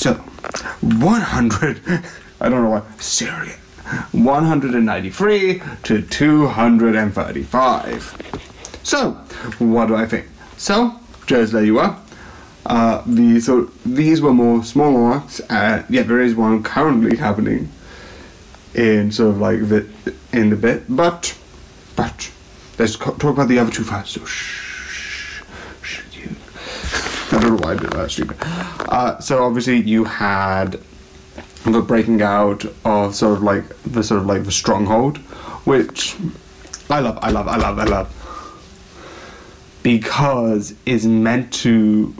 So, 100, I don't know why, Syria. 193 to 235. So, what do I think? So, just there you are. These were more small arcs. Yeah, there is one currently happening in sort of like in the bit, but let's talk about the other two first. So I don't know why I did that, stupid. So obviously you had the breaking out of sort of like the stronghold, which I love, because it's meant to.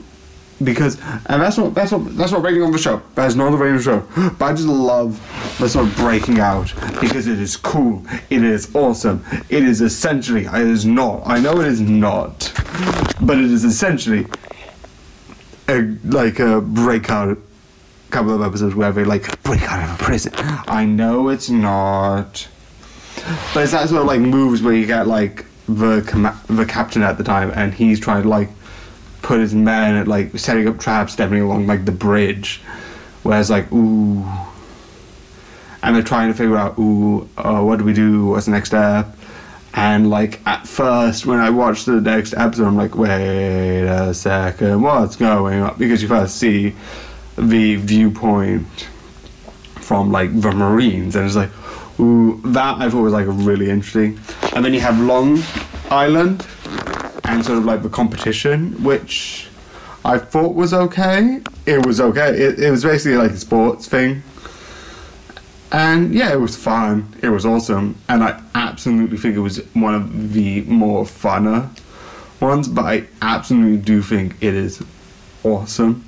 And that's not rating on the show. That's not the rating of the show. But I just love the sort of breaking out because it is cool. It is awesome. It is essentially. It is not. I know it is not, but it is essentially a breakout. Couple of episodes where they like break out of a prison. I know it's not, but it's that sort of like moves where you get like the captain at the time, and he's trying to like put his men at like setting up traps, stepping along like the bridge, whereas like ooh, and they're trying to figure out what do we do? What's the next step? And like at first, when I watched the next episode, I'm like, wait a second, what's going on? Because you first see the viewpoint from like the Marines, and it's like, ooh, that I thought was like really interesting. And then you have Long Island and sort of like the competition, which I thought was okay. It was okay. It was basically like a sports thing. And yeah, it was fun. It was awesome. And I absolutely think it was one of the more funner ones, but I absolutely do think it is awesome.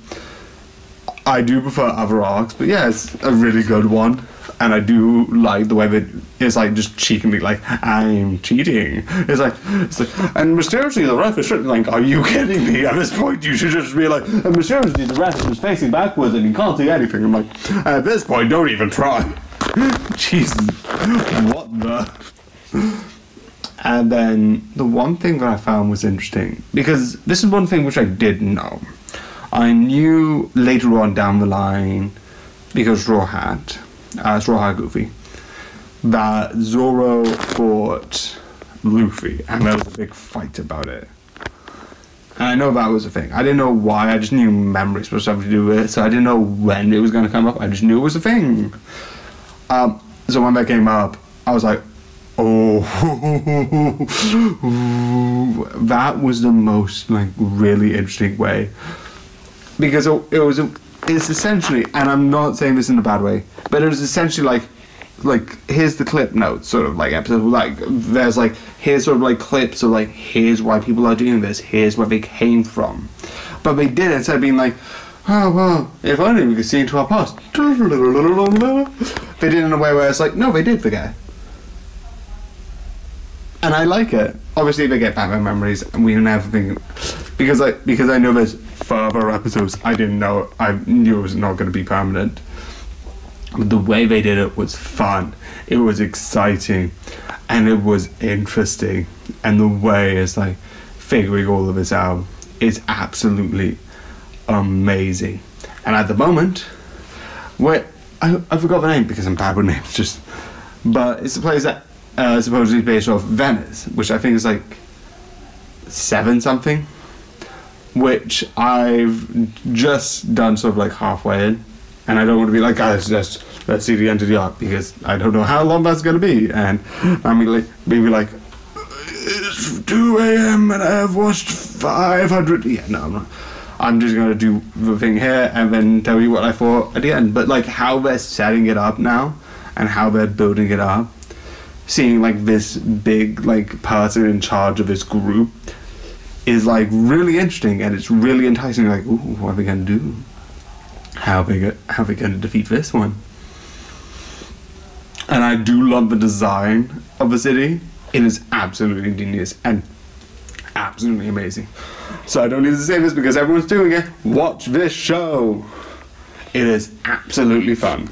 I do prefer other arcs, but yeah, it's a really good one. And I do like the way that it's like just cheekily like, I'm cheating. It's like, and mysteriously the ref is written like, are you kidding me? At this point you should just be like, and mysteriously the ref is facing backwards and you can't see anything. I'm like, at this point don't even try. Jesus, what the? And then the one thing that I found was interesting, because this is one thing which I did know. I knew later on down the line, because Straw Hat Goofy, that Zoro fought Luffy, and there was a big fight about it. And I know that was a thing. I didn't know why, I just knew memories were something to do with it, so I didn't know when it was going to come up, I just knew it was a thing. So when that came up, I was like, oh, that was the most like really interesting way. Because it's essentially, and I'm not saying this in a bad way, but it was essentially like here's the clip notes, sort of like episode, like there's like here's sort of like clips of like here's why people are doing this, here's where they came from, but they did it instead of being like, oh well, if only we could see into our past. They did it in a way where it's like, no, they did forget. And I like it. Obviously they get Batman memories and we never think, because I know there's further episodes, I knew it was not going to be permanent. But the way they did it was fun, it was exciting, and it was interesting, and the way it's like figuring all of this out is absolutely amazing. And at the moment, where I forgot the name because I'm bad with names, but it's a place that supposedly based off Venice, which I think is like 7 something, which I've just done sort of like halfway in, and I don't want to be like, guys, let's see the end of the arc, because I don't know how long that's going to be, and I'm like, maybe like, it's 2 a.m. and I've watched 500, yeah, no, I'm not. I'm just going to do the thing here and then tell you what I thought at the end. But like how they're setting it up now and how they're building it up, seeing like this big like person in charge of this group is like really interesting, and it's really enticing. Like, ooh, what are they going to do? How are they going to defeat this one? And I do love the design of the city. It is absolutely genius and absolutely amazing. So I don't need to say this because everyone's doing it. Watch this show. It is absolutely fun.